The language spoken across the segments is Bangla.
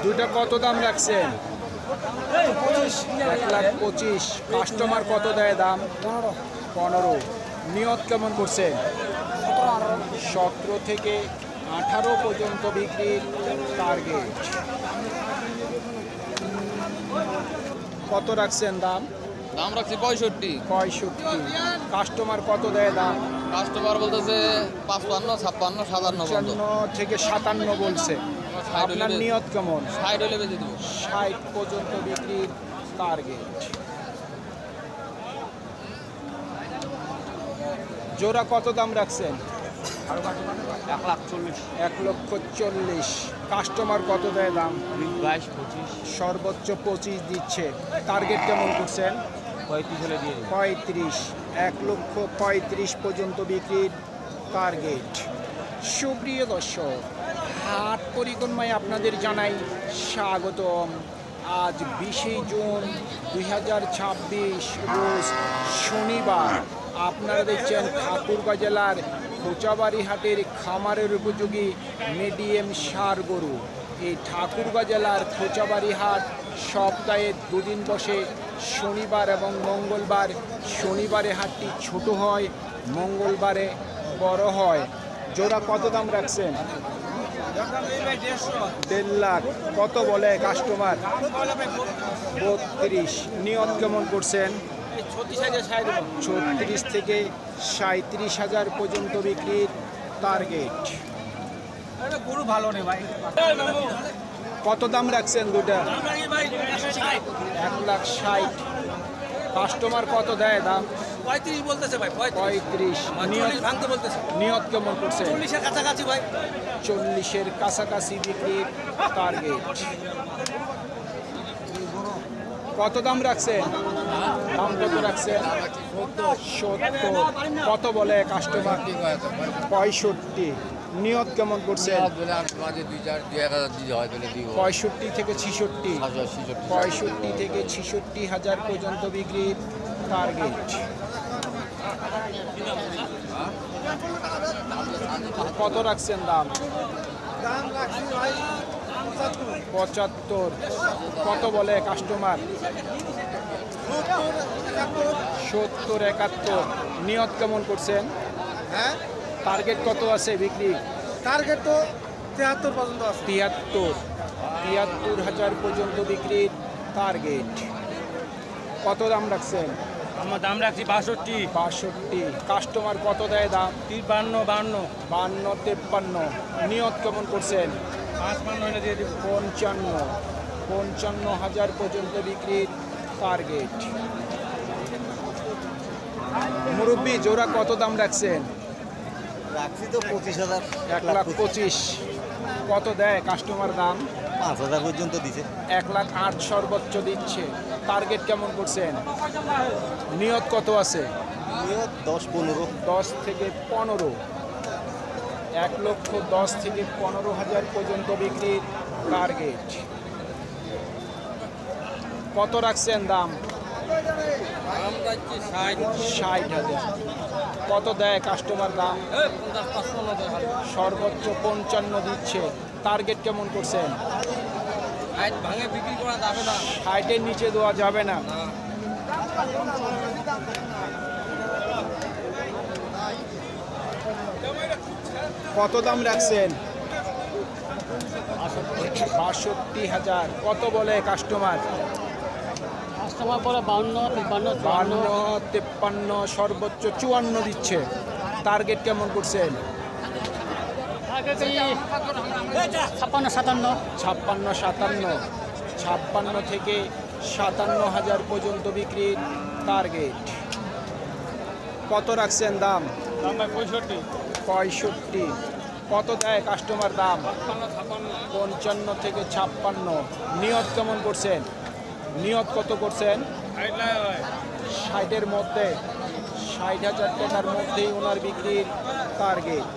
দুইটা কত দাম রাখছেন? 1,25,000। কাস্টমার কত দেয় দাম? 15। নিয়ত কেমন করছেন? 17 থেকে 18 পর্যন্ত বিক্রির টার্গেট। কত রাখছেন দাম? দাম রাখছি 65। 65। কাস্টমার কত দেয় দাম? কাস্টমার বলতেছে 55, 56, 57 পর্যন্ত। 55 থেকে 57 বলছে। আপনার নিয়ত কেমন? 60 হলে বেঁচে দেবো। 60 পর্যন্ত বিক্রির টার্গেট। জোড়া কত দাম রাখছেন? 1,40,000। 1,40,000। কাস্টমার কত দেয় দাম? 22, 25, সর্বোচ্চ 25 দিচ্ছে। টার্গেট কেমন করছেন? 35 হলে দিয়ে দেবো। 35। 1,35,000 পর্যন্ত বিক্রির টার্গেট। সুপ্রিয় দর্শক, হাট পরিক্রমায় আপনাদের জানাই স্বাগতম। আজ 20 জুন 2026 রোজ শনিবার। আপনারা দেখছেন ঠাকুরগাঁ জেলার খোঁচাবাড়ি হাটের খামারের উপযোগী মিডিয়াম ষাঁড় গরু। এই ঠাকুরগাঁ জেলার খোঁচাবাড়ি হাট সপ্তাহে দুদিন বসে, শনিবার এবং মঙ্গলবার। শনিবারে হাটটি ছোট হয়, মঙ্গলবারে বড় হয়। জোড়া কত দাম রাখছেন? 1.5 লাখ। কত বলে কাস্টমার? 32। নিয়ত কেমন করছেন? 36 থেকে 37,000 পর্যন্ত বিক্রির টার্গেট। গরু ভালো নেই ভাই। কত দাম রাখছেন দুটা? 1,60,000। কাস্টমার কত দেয় দাম? 35 বলতেছে ভাই। 35। নিয়ত ভাঙতে বলতেছে। নিয়ত কেমন করছেন? 40-এর কাছাকাছি ভাই। 40-এর কাছাকাছি বিক্রির টার্গেট। কত দাম রাখছেন? দাম কত রাখছেন? 70। কত বলে কাস্টমার? 65। নিয়ত কেমন করছেন? 65 থেকে 66। 65 থেকে 66,000 পর্যন্ত বিক্রির টার্গেট। কত রাখছেন দাম? 75। কত বলে কাস্টমার? 70, 71। নিয়ত কেমন করছেন? হ্যাঁ, টার্গেট কত আছে বিক্রি? টার্গেট তো 73 পর্যন্ত আছে। 73,000 পর্যন্ত বিক্রির টার্গেট। কত দাম রাখছেন? আমার দাম রাখছি 62। 62। কাস্টমার কত দেয় দাম? 53, 52, 52, 53। নিয়ত কেমন করছেন? 55 হলে দিয়ে দিব। 55,000 পর্যন্ত বিক্রির টার্গেট। মুরব্বি, জোড়া কত দাম রাখছেন? রাখছি তো 25,000। 1,25,000। কত দেয় কাস্টমার দাম? 5,000 পর্যন্ত দিছে। 1,08,000 সর্বোচ্চ দিচ্ছে। টার্গেট কেমন করছেন? নিয়ত কত আছে? 10-15। 10 থেকে 15। 1,10,000 থেকে 15,000 পর্যন্ত বিক্রির টার্গেট। কত রাখছেন দাম? 60,000। কত দেয় কাস্টমার দাম? সর্বোচ্চ 55 দিচ্ছে। টার্গেট কেমন করছেন? ভাঙে বিক্রি করা যাবে না। 60-এর নিচে দেওয়া যাবে না। কত দাম রাখছেন? 62,000। কত বলে কাস্টমার? কাস্টমার বলে 52, 53, 52, 53, সর্বোচ্চ 54 দিচ্ছে। টার্গেট কেমন করছেন? 56, 57। 56, 57। 56 থেকে 57,000 পর্যন্ত বিক্রির টার্গেট। কত রাখছেন দাম? দাম ভাই 65। 65। কত দেয় কাস্টমার দাম? 55 থেকে 56। নিয়ত কেমন করছেন? নিয়ত কত করছেন? 60-এর মধ্যে। 60,000 টাকার মধ্যেই ওনার বিক্রির টার্গেট।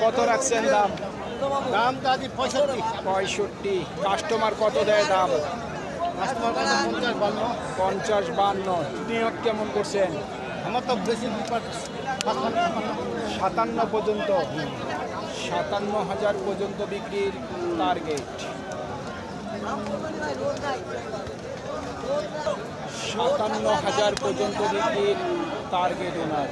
কত রাখছেন দাম? দাম দাদি 65। 65। কাস্টমার কত দেয় দাম? কাস্টমার 50-52। 50, 52। নিয়ত কেমন করছেন? আমার তো বেশি 57 পর্যন্ত, 57,000 পর্যন্ত বিক্রির টার্গেট। 57,000 পর্যন্ত বিক্রির টার্গেট ওনার।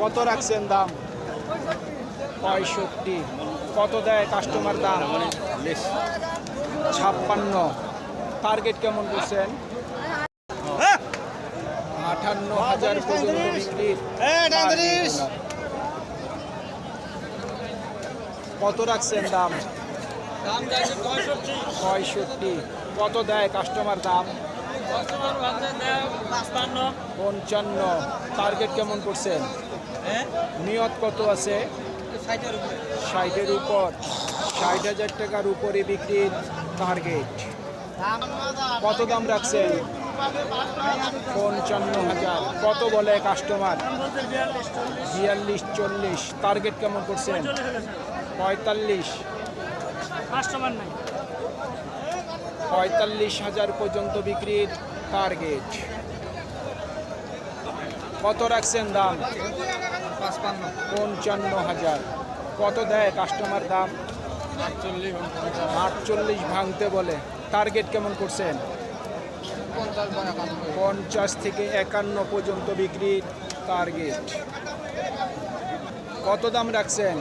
কত রাখছেন দাম? 65। কত দেয় কাস্টমার দাম? 56। টার্গেট কেমন করছেন? 58,000 পর্যন্ত বিক্রির টার্গেট ওনার। কত রাখছেন দাম? দাম যাচ্ছে 65। 65। কত দেয় কাস্টমার দাম? কাস্টমার ভাবছে দেয় 55। 55। টার্গেট কেমন করছেন? হ্যাঁ নিয়ত কত আছে? 60-এর উপরে। 60-এর উপর। 60,000 টাকার উপরে বিক্রির টার্গেট। কত দাম রাখছেন? 55,000। কত বলে কাস্টমার? 42-40। টার্গেট কেমন করছেন? 45। কাস্টমার নাই। 45,000 পর্যন্ত বিক্রির টার্গেট। কত রাখছেন দাম? 55,000। কত দেয় কাস্টমার দাম? 48 ভাঙতে বলে। টার্গেট কেমন করছেন? 50 থেকে 51 পর্যন্ত বিক্রির টার্গেট। কত দাম রাখছেন?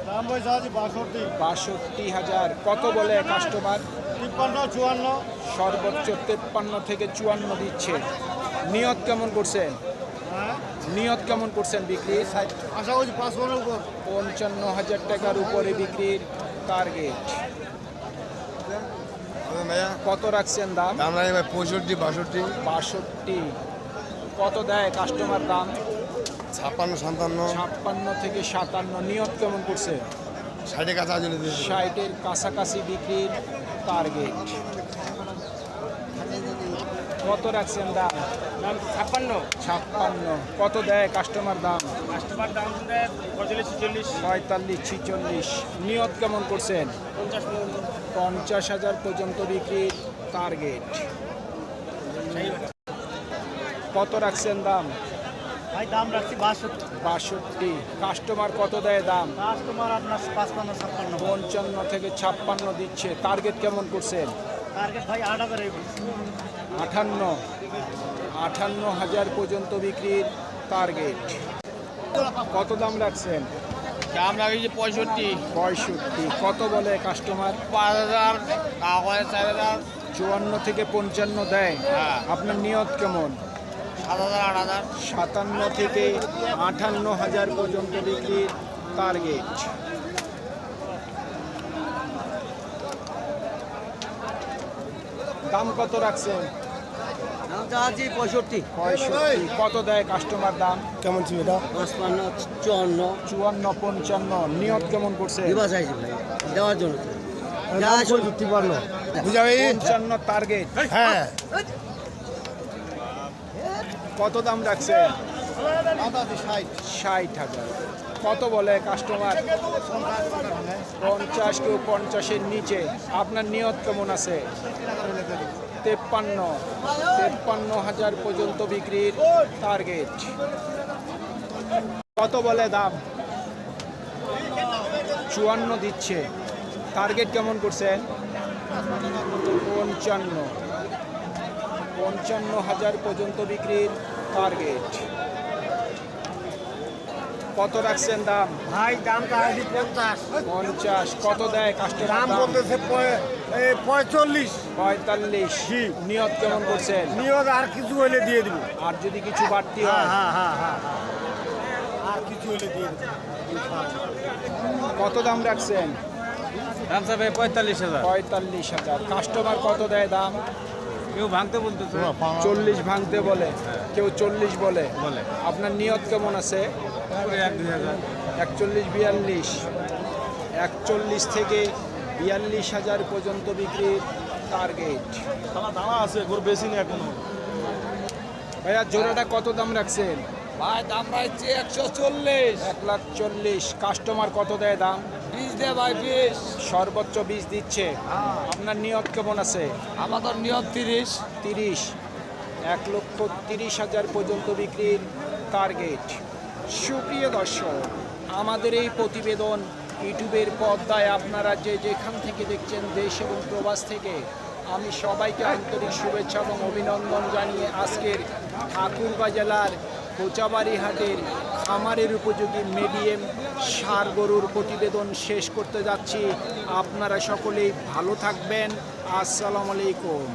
দাম পয়সা আছে 62, 62,000। কত বলে কাস্টমার? 53, 54। সর্বোচ্চ 53 থেকে 54 দিচ্ছে। নিয়ত কেমন করছেন? নিয়ত কেমন করছেন বিক্রি? আশা করছি 55-এর উপর। 55,000 টাকার উপরে বিক্রির টার্গেট। কত রাখছেন দাম? দাম রাখি ভাই 65, 62, 62। কত দেয় কাস্টমার দাম? 56, 57, 56 থেকে 57। নিয়ত কেমন করছে? 60 কাছা জন্য দিয়েছি। 60-এর কাছাকাছি বিক্রির টার্গেট। কত রাখছেন দাম? দাম 56। 56। কত দেয় কাস্টমার দাম? কাস্টমার দাম দেয় 45-46। 45-46। নিয়ত কেমন করছেন? 50 পর্যন্ত। 50,000 পর্যন্ত বিক্রির টার্গেট। কত রাখছেন দাম? ভাই দাম রাখছি 62। 62। কাস্টমার কত দেয় দাম? কাস্টমার আপনার 55, 56। 55 থেকে 56 দিচ্ছে। টার্গেট কেমন করছেন? টার্গেট ভাই 8,000 58। 58,000 পর্যন্ত বিক্রির টার্গেট। কত দাম রাখছেন? দাম লাগিয়েছে 65। 65। কত বলে কাস্টমার? 5,000, 4,000, 54 থেকে 55 দেয়। হ্যাঁ। আপনার নিয়ত কেমন? 7,000, 8,000। 57 থেকে 58,000 পর্যন্ত বিক্রির টার্গেট। দাম কত রাখছেন? দাম চাচ্ছি 65। 65। কত দেয় কাস্টমার দাম? কেমন ছিল এটা? 55, 54। 54, 55। নিয়ত কেমন করছে? দিবা চাইছি ভাই দেওয়ার জন্য। যা 53 বুঝাবি? 55 টার্গেট। হ্যাঁ কত দাম রাখছে? 60,000। কত বলে কাস্টমার? 50, কেউ 50-এর নিচে। আপনার নিয়ত কেমন আছে? 53। 53,000 পর্যন্ত বিক্রির টার্গেট। কত বলে দাম? 54 দিচ্ছে। টার্গেট কেমন করছেন? 55। 55,000 পর্যন্ত বিক্রির টার্গেট। কত রাখছেন দাম? ভাই দাম চাচ্ছি 50। 50। কত দেয় কাস্টমার দাম দাম? বলতেছে 45। 45। নিয়ত কেমন করছেন? নিয়ত আর কিছু হলে দিয়ে দিব। আর যদি কিছু বাড়তি হয়? হ্যাঁ। আর কিছু হলে দিয়ে দিব। কত দাম রাখছেন? দাম চাবে 45,000। 45,000। কাস্টমার কত দেয় দাম? কেউ ভাঙতে বলতেছে। 40 ভাঙতে বলে, কেউ 40 বলে। বলে। আপনার নিয়ত কেমন আছে? 1-2,000। 41, 42। 41 থেকে 42,000 পর্যন্ত বিক্রির টার্গেট। দানা আছে গরু বেশি নেই এখনো। ভাইয়া জোড়াটা কত দাম রাখছেন? ভাই দাম রাখছে 140। 1,40,000। কাস্টমার কত দেয় দাম? 20 দে ভাই 20। সর্বোচ্চ 20 দিচ্ছে। আপনার নিয়ত কেমন আছে? আমাদের নিয়ত 30। 30। 1,30,000 1,30,000 পর্যন্ত বিক্রির টার্গেট। সুপ্রিয় দর্শক, আমাদের এই প্রতিবেদন ইউটিউবের পর্দায় আপনারা যে যেখান থেকে দেখছেন, দেশ এবং প্রবাস থেকে, আমি সবাইকে আন্তরিক শুভেচ্ছা এবং অভিনন্দন জানিয়ে আজকের ঠাকুরগাঁ জেলার কোচাবাড়ি হাটের খামারের উপযোগী মিডিয়াম ষাঁড় গরুর প্রতিবেদন শেষ করতে যাচ্ছি। আপনারা সকলেই ভালো থাকবেন। আসসালামু আলাইকুম।